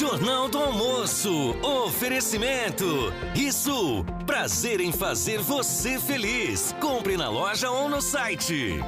Jornal do Almoço. Oferecimento. Rissul. Prazer em fazer você feliz. Compre na loja ou no site.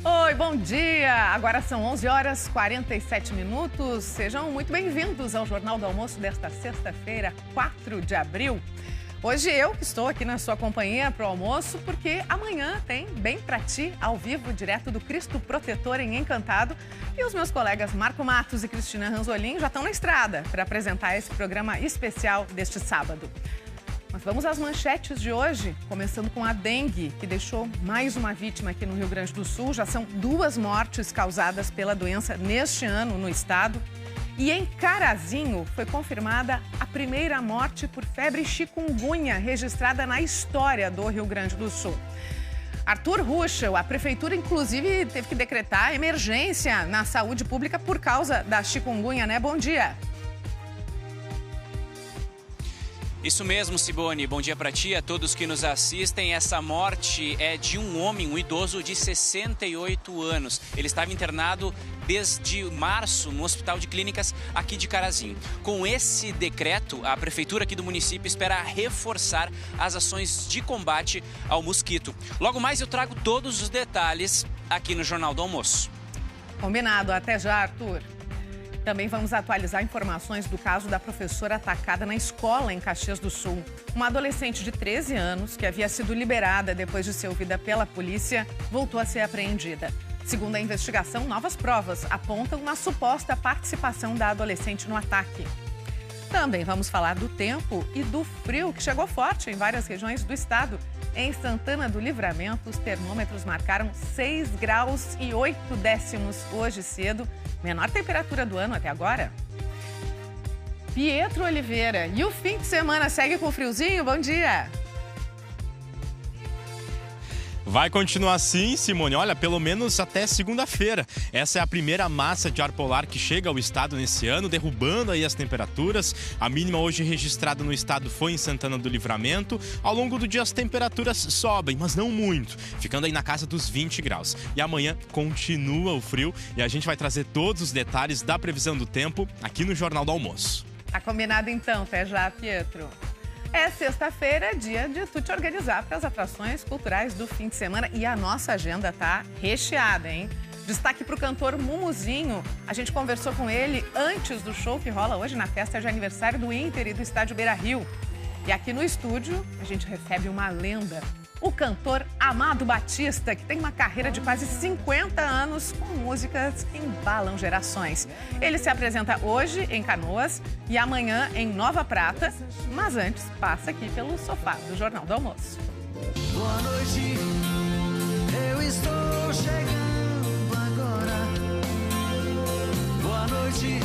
Oi, bom dia! Agora são 11 horas 47 minutos. Sejam muito bem-vindos ao Jornal do Almoço desta sexta-feira, 4 de abril. Hoje eu que estou aqui na sua companhia para o almoço, porque amanhã tem Bem Pra Ti, ao vivo, direto do Cristo Protetor em Encantado. E os meus colegas Marco Matos e Cristina Ranzolin já estão na estrada para apresentar esse programa especial deste sábado. Mas vamos às manchetes de hoje, começando com a dengue, que deixou mais uma vítima aqui no Rio Grande do Sul. Já são 2 mortes causadas pela doença neste ano no estado. E em Carazinho foi confirmada a primeira morte por febre chikungunya registrada na história do Rio Grande do Sul. Arthur Ruschel, a prefeitura inclusive teve que decretar emergência na saúde pública por causa da chikungunya, né? Bom dia. Isso mesmo, Simone. Bom dia para ti, a todos que nos assistem. Essa morte é de um homem, um idoso de 68 anos. Ele estava internado desde março no Hospital de Clínicas aqui de Carazinho. Com esse decreto, a prefeitura aqui do município espera reforçar as ações de combate ao mosquito. Logo mais eu trago todos os detalhes aqui no Jornal do Almoço. Combinado. Até já, Arthur. Também vamos atualizar informações do caso da professora atacada na escola em Caxias do Sul. Uma adolescente de 13 anos, que havia sido liberada depois de ser ouvida pela polícia, voltou a ser apreendida. Segundo a investigação, novas provas apontam uma suposta participação da adolescente no ataque. Também vamos falar do tempo e do frio, que chegou forte em várias regiões do estado. Em Santana do Livramento, os termômetros marcaram 6 graus e 8 décimos hoje cedo. Menor temperatura do ano até agora. Pietro Oliveira. E o fim de semana segue com friozinho? Bom dia! Vai continuar assim, Simone. Olha, pelo menos até segunda-feira. Essa é a primeira massa de ar polar que chega ao estado nesse ano, derrubando aí as temperaturas. A mínima hoje registrada no estado foi em Santana do Livramento. Ao longo do dia as temperaturas sobem, mas não muito, ficando aí na casa dos 20 graus. E amanhã continua o frio e a gente vai trazer todos os detalhes da previsão do tempo aqui no Jornal do Almoço. Tá combinado então, até já, Pietro. É sexta-feira, dia de tu te organizar para as atrações culturais do fim de semana e a nossa agenda tá recheada, hein? Destaque para o cantor Mumuzinho. A gente conversou com ele antes do show que rola hoje na festa de aniversário do Inter e do estádio Beira-Rio. E aqui no estúdio a gente recebe uma lenda, o cantor Amado Batista, que tem uma carreira de quase 50 anos com músicas que embalam gerações. Ele se apresenta hoje em Canoas e amanhã em Nova Prata, mas antes passa aqui pelo sofá do Jornal do Almoço. Boa noite, eu estou chegando agora. Boa noite,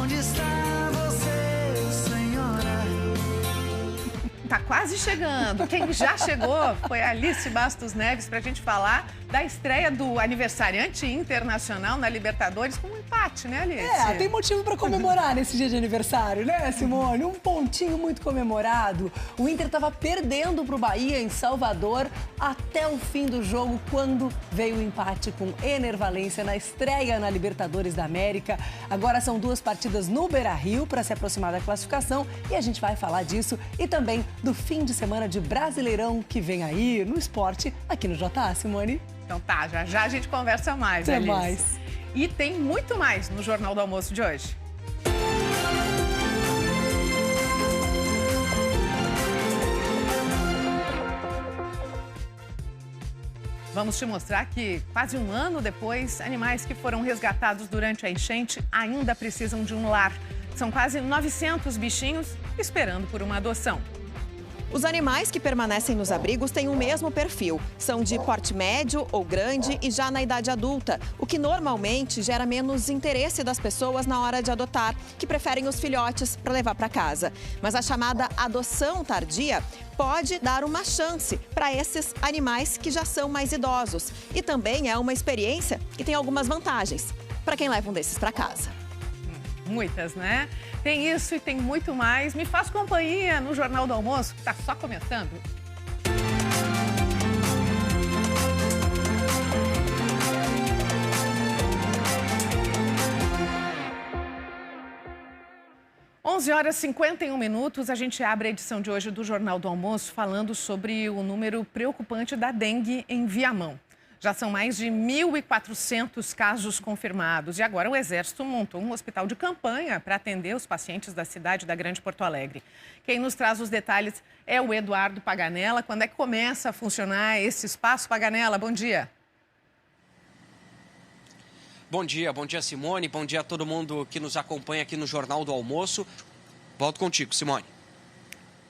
onde está você, senhora? Tá quase chegando. Quem já chegou foi a Alice Bastos Neves para a gente falar da estreia do aniversariante internacional na Libertadores com um empate, né, Alice? Tem motivo para comemorar nesse dia de aniversário, né, Simone? Um pontinho muito comemorado. O Inter estava perdendo para o Bahia em Salvador até o fim do jogo, quando veio o empate com Ener Valencia na estreia na Libertadores da América. Agora são 2 partidas no Beira-Rio para se aproximar da classificação e a gente vai falar disso e também do fim de semana de Brasileirão que vem aí no esporte aqui no JA, Simone. Então tá, já a gente conversa mais, Até Alice. mais. E tem muito mais no Jornal do Almoço de hoje. Vamos te mostrar que, quase um ano depois, animais que foram resgatados durante a enchente ainda precisam de um lar. São quase 900 bichinhos esperando por uma adoção. Os animais que permanecem nos abrigos têm o mesmo perfil. São de porte médio ou grande e já na idade adulta, o que normalmente gera menos interesse das pessoas na hora de adotar, que preferem os filhotes para levar para casa. Mas a chamada adoção tardia pode dar uma chance para esses animais que já são mais idosos. E também é uma experiência que tem algumas vantagens para quem leva um desses para casa. Muitas, né? Tem isso e tem muito mais. Me faz companhia no Jornal do Almoço, que está só começando. 11h51, a gente abre a edição de hoje do Jornal do Almoço falando sobre o número preocupante da dengue em Viamão. Já são mais de 1.400 casos confirmados e agora o Exército montou um hospital de campanha para atender os pacientes da cidade da Grande Porto Alegre. Quem nos traz os detalhes é o Eduardo Paganella. Quando é que começa a funcionar esse espaço, Paganella? Bom dia. Bom dia Simone, bom dia a todo mundo que nos acompanha aqui no Jornal do Almoço. Volto contigo, Simone.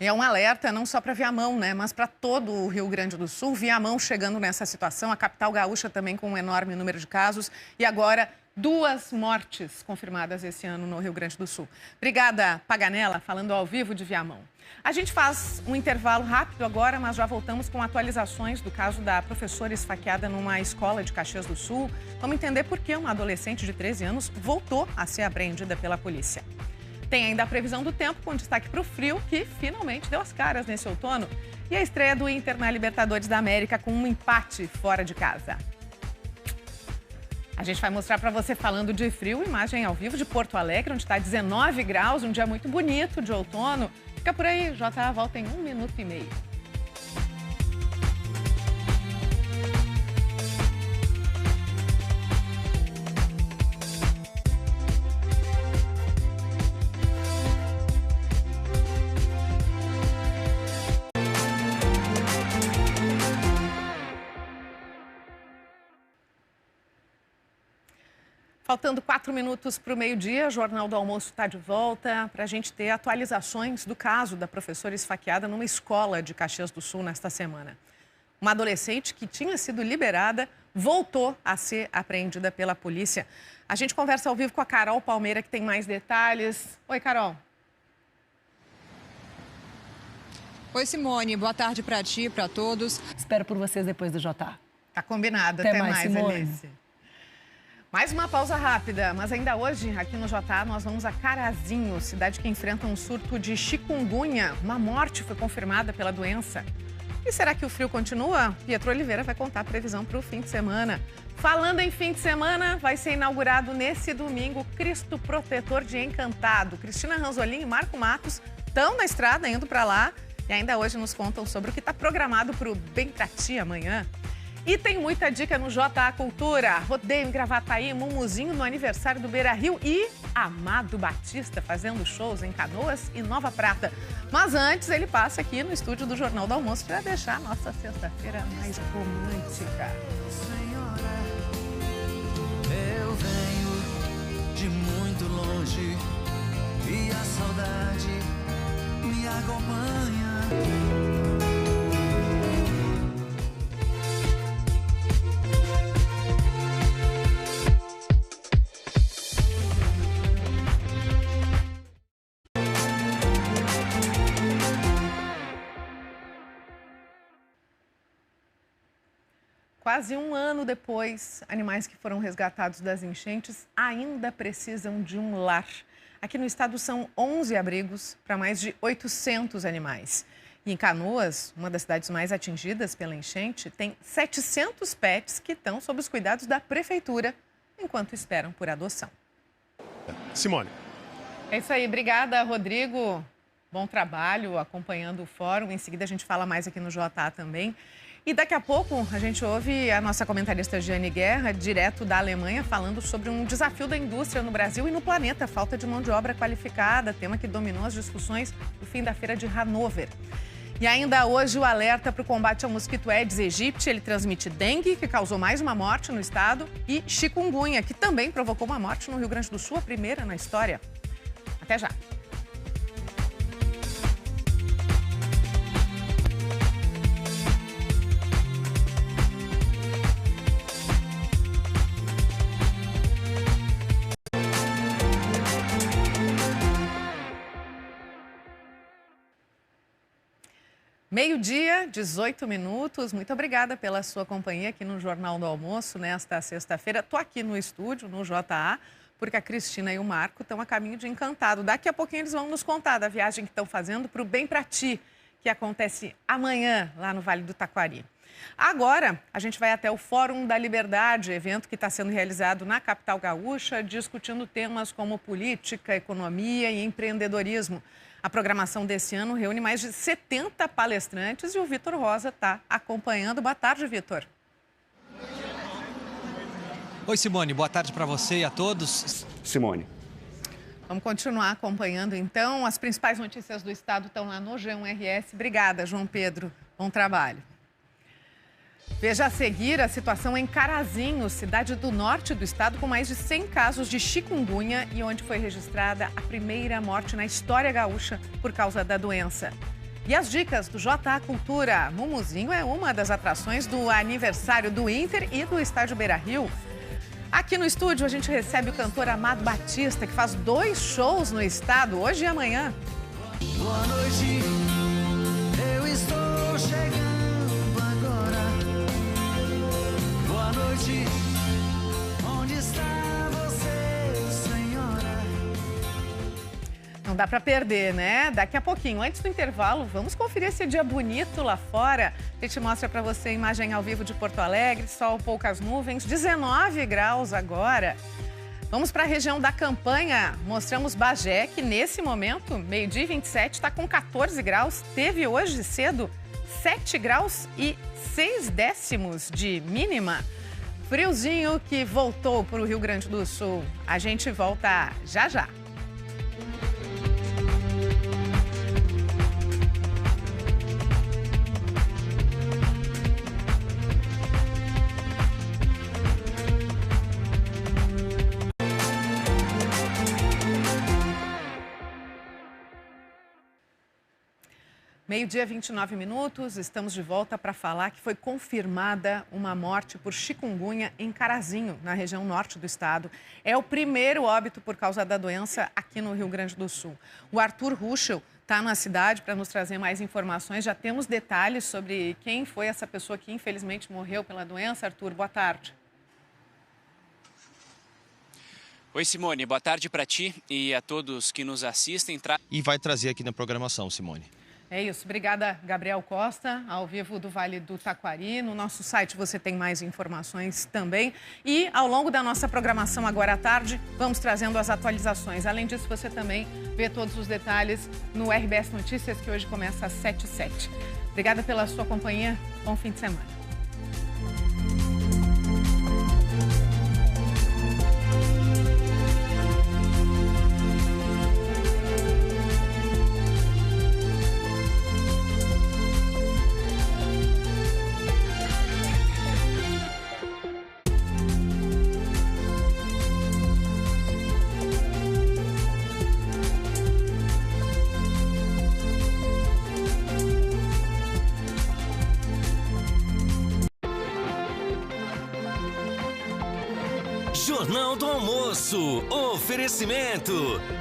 É um alerta não só para Viamão, né, mas para todo o Rio Grande do Sul. Viamão chegando nessa situação, a capital gaúcha também com um enorme número de casos e agora 2 mortes confirmadas esse ano no Rio Grande do Sul. Obrigada, Paganella, falando ao vivo de Viamão. A gente faz um intervalo rápido agora, mas já voltamos com atualizações do caso da professora esfaqueada numa escola de Caxias do Sul. Vamos entender por que uma adolescente de 13 anos voltou a ser apreendida pela polícia. Tem ainda a previsão do tempo, com destaque para o frio, que finalmente deu as caras nesse outono. E a estreia do Inter na Libertadores da América com um empate fora de casa. A gente vai mostrar para você, falando de frio, imagem ao vivo de Porto Alegre, onde está 19 graus, um dia muito bonito de outono. Fica por aí, JA volta em 1 minuto e meio. Faltando 4 minutos para o meio-dia, o Jornal do Almoço está de volta para a gente ter atualizações do caso da professora esfaqueada numa escola de Caxias do Sul nesta semana. Uma adolescente que tinha sido liberada voltou a ser apreendida pela polícia. A gente conversa ao vivo com a Carol Palmeira, que tem mais detalhes. Oi, Carol. Oi, Simone. Boa tarde para ti, para todos. Espero por vocês depois do JA. Tá combinado. Até Até mais, Simone. Alice. Mais uma pausa rápida, mas ainda hoje, aqui no JA, nós vamos a Carazinho, cidade que enfrenta um surto de chikungunya. Uma morte foi confirmada pela doença. E será que o frio continua? Pietro Oliveira vai contar a previsão para o fim de semana. Falando em fim de semana, vai ser inaugurado nesse domingo o Cristo Protetor de Encantado. Cristina Ranzolin e Marco Matos estão na estrada indo para lá e ainda hoje nos contam sobre o que está programado para o Bem Pra Ti amanhã. E tem muita dica no JA Cultura. Rodeio em Gravataí, Mumuzinho no aniversário do Beira-Rio e Amado Batista fazendo shows em Canoas e Nova Prata. Mas antes ele passa aqui no estúdio do Jornal do Almoço para deixar a nossa sexta-feira mais romântica. Senhora, eu venho de muito longe e a saudade me acompanha. Quase um ano depois, animais que foram resgatados das enchentes ainda precisam de um lar. Aqui no estado são 11 abrigos para mais de 800 animais. E em Canoas, uma das cidades mais atingidas pela enchente, tem 700 pets que estão sob os cuidados da prefeitura, enquanto esperam por adoção. Simone. É isso aí, obrigada, Rodrigo. Bom trabalho acompanhando o fórum. Em seguida a gente fala mais aqui no JA também. E daqui a pouco a gente ouve a nossa comentarista Jane Guerra, direto da Alemanha, falando sobre um desafio da indústria no Brasil e no planeta, a falta de mão de obra qualificada, tema que dominou as discussões do fim da feira de Hannover. E ainda hoje o alerta para o combate ao mosquito Aedes aegypti, ele transmite dengue, que causou mais uma morte no estado, e chikungunya, que também provocou uma morte no Rio Grande do Sul, a primeira na história. Até já. Meio-dia, 18 minutos. Muito obrigada pela sua companhia aqui no Jornal do Almoço nesta sexta-feira. Estou aqui no estúdio, no JA, porque a Cristina e o Marco estão a caminho de Encantado. Daqui a pouquinho eles vão nos contar da viagem que estão fazendo para o Bem Pra Ti, que acontece amanhã lá no Vale do Taquari. Agora, a gente vai até o Fórum da Liberdade, evento que está sendo realizado na capital gaúcha, discutindo temas como política, economia e empreendedorismo. A programação desse ano reúne mais de 70 palestrantes e o Vitor Rosa está acompanhando. Boa tarde, Vitor. Oi, Simone. Boa tarde para você e a todos. Simone. Vamos continuar acompanhando, então. As principais notícias do estado estão lá no G1RS. Obrigada, João Pedro. Bom trabalho. Veja a seguir a situação em Carazinho, cidade do norte do estado, com mais de 100 casos de chikungunya e onde foi registrada a primeira morte na história gaúcha por causa da doença. E as dicas do JA Cultura. Mumuzinho é uma das atrações do aniversário do Inter e do estádio Beira-Rio. Aqui no estúdio a gente recebe o cantor Amado Batista, que faz 2 shows no estado, hoje e amanhã. Boa noite, eu estou chegando agora. Boa noite, onde está você, senhora? Não dá para perder, né? Daqui a pouquinho, antes do intervalo, vamos conferir esse dia bonito lá fora. A gente mostra para você a imagem ao vivo de Porto Alegre, sol, poucas nuvens, 19 graus agora. Vamos para a região da Campanha, mostramos Bagé, que nesse momento, meio-dia 27, está com 14 graus. Teve hoje cedo 7 graus e 6 décimos de mínima. Friozinho que voltou para o Rio Grande do Sul. A gente volta já já. Meio-dia, 29 minutos, estamos de volta para falar que foi confirmada uma morte por chikungunya em Carazinho, na região norte do estado. É o primeiro óbito por causa da doença aqui no Rio Grande do Sul. O Arthur Ruschel está na cidade para nos trazer mais informações. Já temos detalhes sobre quem foi essa pessoa que infelizmente morreu pela doença. Arthur, boa tarde. Oi, Simone, boa tarde para ti e a todos que nos assistem. E vai trazer aqui na programação, Simone. É isso. Obrigada, Gabriel Costa, ao vivo do Vale do Taquari. No nosso site você tem mais informações também. E ao longo da nossa programação agora à tarde, vamos trazendo as atualizações. Além disso, você também vê todos os detalhes no RBS Notícias, que hoje começa às 7h07. Obrigada pela sua companhia. Bom fim de semana. Jornal do Almoço. Oferecimento.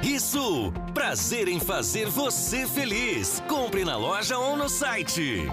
Isso. Prazer em fazer você feliz. Compre na loja ou no site.